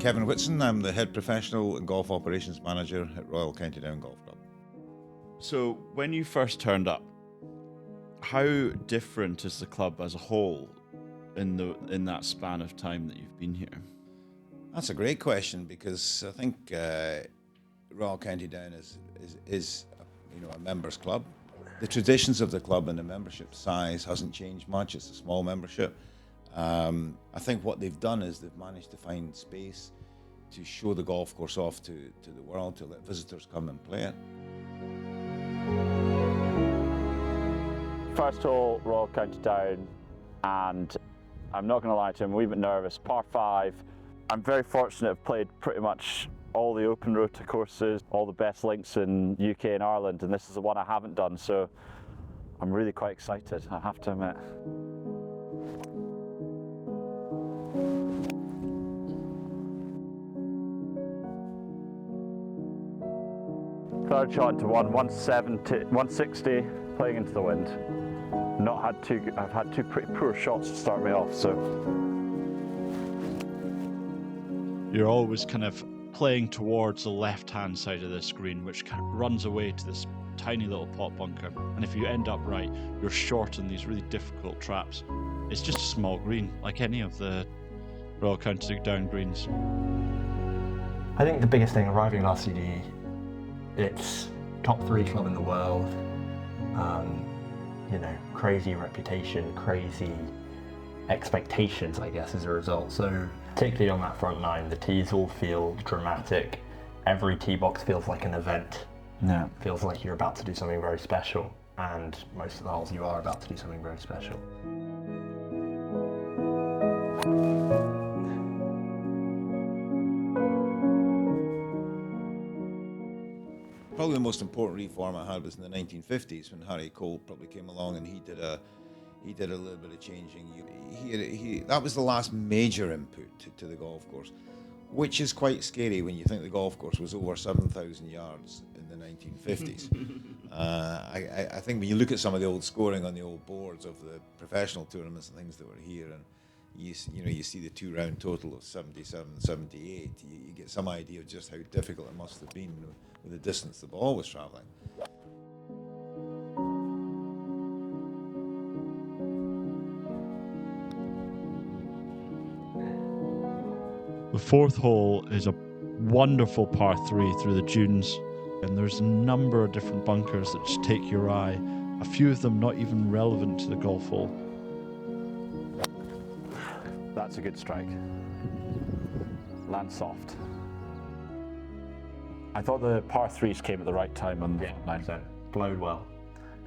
Kevin Whitson. I'm the head professional and golf operations manager at Royal County Down Golf Club. So when you first turned up, how different is the club as a whole in that span of time that you've been here? That's a great question, because I think Royal County Down is a members club. The traditions of the club and the membership size hasn't changed much. It's a small membership. I think what they've done is they've managed to find space to show the golf course off to the world, to let visitors come and play it. First hole, Royal County Down, and I'm not going to lie to you, I'm a wee bit nervous. Par 5. I'm very fortunate I've played pretty much all the open rota courses, all the best links in UK and Ireland, and this is the one I haven't done, so I'm really quite excited, I have to admit. Third shot into 160, playing into the wind. I've had two pretty poor shots to start me off, so. You're always kind of playing towards the left-hand side of this green, which kind of runs away to this tiny little pot bunker. And if you end up right, you're short in these really difficult traps. It's just a small green, like any of the Royal County Down greens. I think the biggest thing arriving at RCD, it's top 3 club in the world, crazy reputation, crazy expectations, I guess, as a result. So particularly on that front nine, the tees all feel dramatic. Every tee box feels like an event. Yeah. Feels like you're about to do something very special, and most of the holes you are about to do something very special. Probably the most important reform I had was in the 1950s, when Harry Cole probably came along and he did a little bit of changing. That was the last major input to the golf course, which is quite scary when you think the golf course was over 7,000 yards in the 1950s. I think when you look at some of the old scoring on the old boards of the professional tournaments and things that were here, and you see the 2-round total of 77, 78, you get some idea of just how difficult it must have been with the distance the ball was travelling. The fourth hole is a wonderful par 3 through the dunes, and there's a number of different bunkers that just take your eye, a few of them not even relevant to the golf hole. That's a good strike. Land soft. I thought the par 3s came at the right time on the front nine. So glowed well.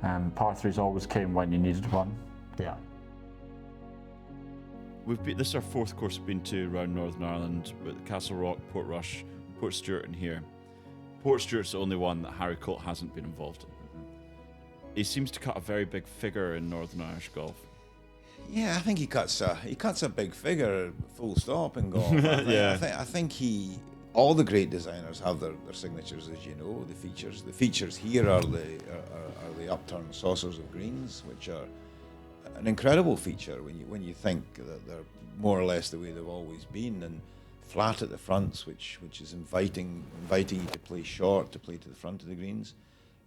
Par 3s always came when you needed one. Yeah. This is our fourth course we've been to around Northern Ireland, with Castle Rock, Portrush, Portstewart and here. Portstewart's the only one that Harry Colt hasn't been involved in. He seems to cut a very big figure in Northern Irish golf. Yeah, I think he cuts a big figure, full stop, in golf. I think all the great designers have their signatures, as you know. The features here are the upturned saucers of greens, which are an incredible feature when you think that they're more or less the way they've always been, and flat at the fronts, which is inviting you to play short, to play to the front of the greens.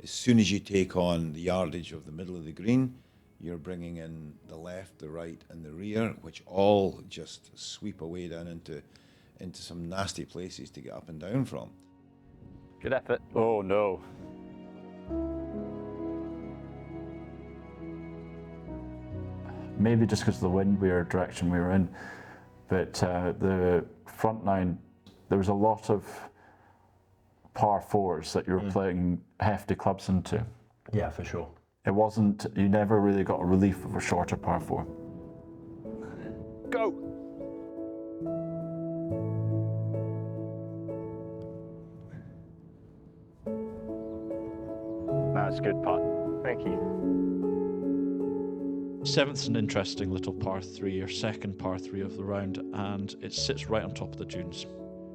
As soon as you take on the yardage of the middle of the green, you're bringing in the left, the right, and the rear, which all just sweep away down into some nasty places to get up and down from. Good effort. Oh no. Maybe just because of the wind direction we were in, but the front nine, there was a lot of par 4s that you were playing hefty clubs into. Yeah, for sure. It wasn't, you never really got a relief of a shorter par 4. Go! That's a good putt. Thank you. Seventh's an interesting little par 3, or second par 3 of the round, and it sits right on top of the dunes.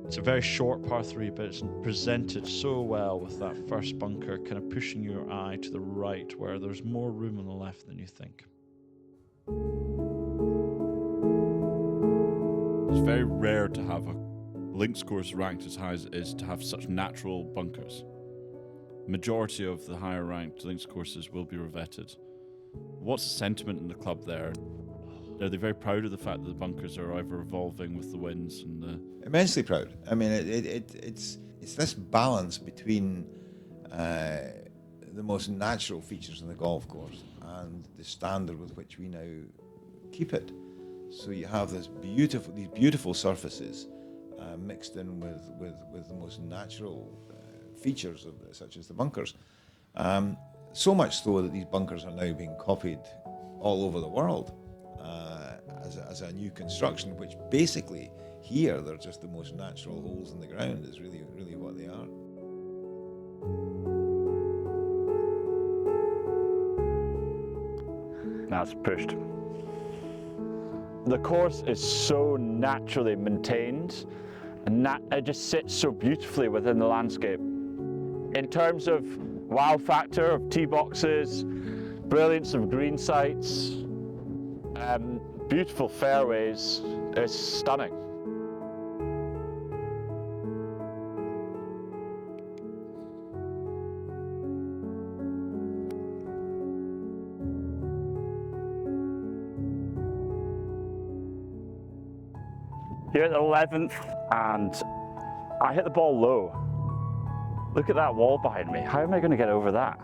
It's a very short par 3, but it's presented so well with that first bunker kind of pushing your eye to the right, where there's more room on the left than you think. It's very rare to have a links course ranked as high as it is to have such natural bunkers. Majority of the higher ranked links courses will be revetted. What's the sentiment in the club there? Are they very proud of the fact that the bunkers are ever evolving with the winds and the... Immensely proud. I mean, it's this balance between the most natural features in the golf course and the standard with which we now keep it. So you have these beautiful surfaces mixed in with the most natural features such as the bunkers. So much so that these bunkers are now being copied all over the world as a new construction, which basically here they're just the most natural holes in the ground is really what they are. That's pushed. The course is so naturally maintained and it just sits so beautifully within the landscape. In terms of wow factor of tee boxes, brilliance of green sites, beautiful fairways, it's stunning. Here at the 11th, and I hit the ball low. Look at that wall behind me. How am I going to get over that?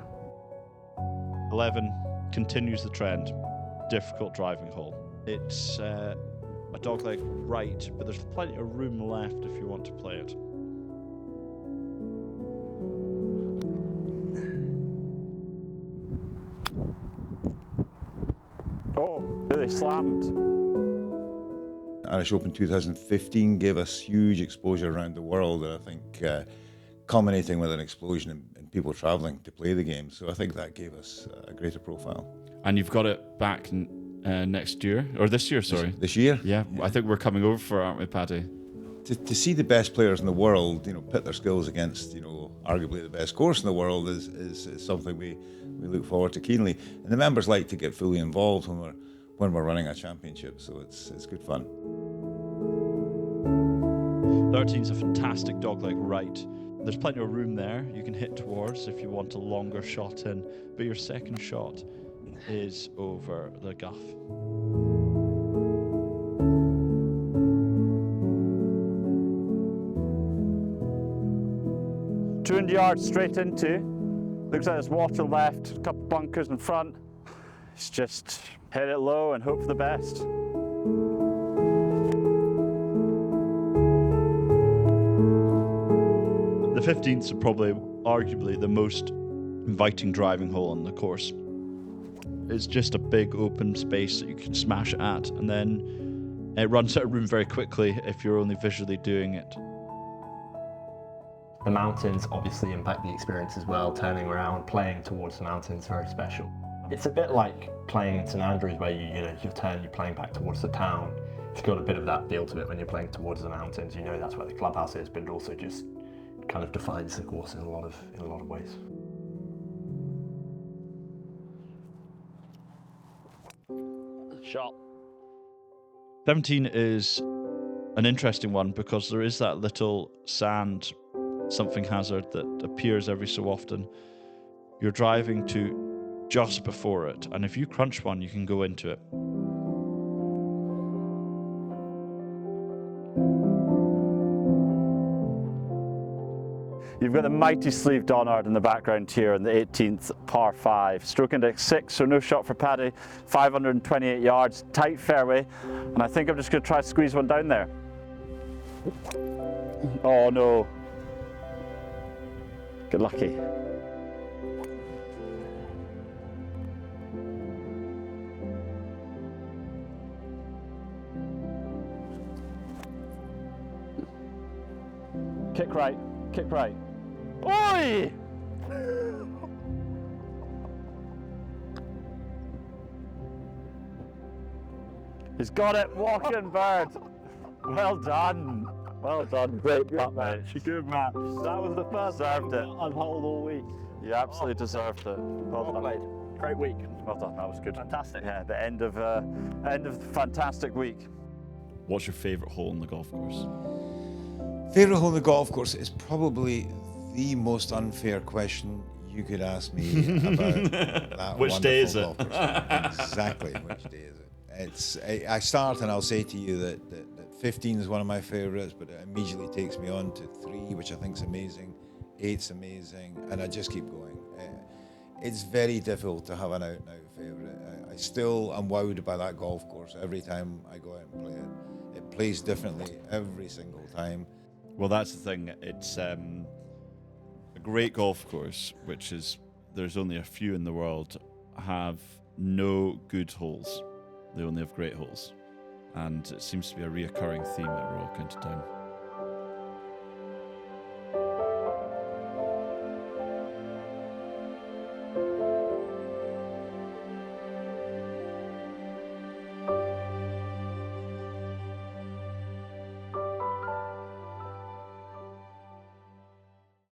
11 continues the trend. Difficult driving hole. It's a dogleg right, but there's plenty of room left if you want to play it. Oh, really slammed. Irish Open 2015 gave us huge exposure around the world, and I think culminating with an explosion in people travelling to play the game. So I think that gave us a greater profile. And you've got it back next year, or this year, sorry. This year? Yeah, I think we're coming over for it, aren't we, Paddy? To see the best players in the world, pit their skills against, arguably the best course in the world is something we look forward to keenly. And the members like to get fully involved when we're running a championship, so it's good fun. 13's a fantastic dogleg right. There's plenty of room there you can hit towards if you want a longer shot in, but your second shot is over the guff. 200 yards straight into. Looks like there's water left, a couple bunkers in front. It's just hit it low and hope for the best. The 15th is probably arguably the most inviting driving hole on the course. It's just a big open space that you can smash it at, and then it runs out of room very quickly if you're only visually doing it. The mountains obviously impact the experience as well. Turning around, playing towards the mountains, very special. It's a bit like playing in St Andrews, where you're playing back towards the town. It's got a bit of that feel to it when you're playing towards the mountains. That's where the clubhouse is, but it also just kind of defines the course in a lot of ways. Shot. 17 is an interesting one because there is that little sand something hazard that appears every so often. You're driving to just before it, and if you crunch one, you can go into it. You've got the mighty sleeve Donard in the background here in the 18th par 5. Stroke index 6, so no shot for Paddy. 528 yards, tight fairway, and I think I'm just going to try to squeeze one down there. Oh no. Get lucky. Kick right, kick right. Oi! He's got it, walking bird. Well done. Well done. Great putt, mate. Good man. That was the first deserved it. I've holed all week. You absolutely deserved it. Well done. Played. Great week. Well done. That was good. Fantastic. Yeah, the end of the fantastic week. What's your favourite hole on the golf course? Favourite hole in the golf course is probably the most unfair question you could ask me about that Which day is it? wonderful golf course. Exactly, which day is it? I start and I'll say to you that 15 is one of my favourites, but it immediately takes me on to 3, which I think is amazing. 8's amazing, and I just keep going. It's very difficult to have an out-and-out favourite. I still am wowed by that golf course every time I go out and play it. It plays differently every single time. Well, that's the thing. It's a great golf course, which is, there's only a few in the world, have no good holes. They only have great holes. And it seems to be a reoccurring theme at Royal County Town.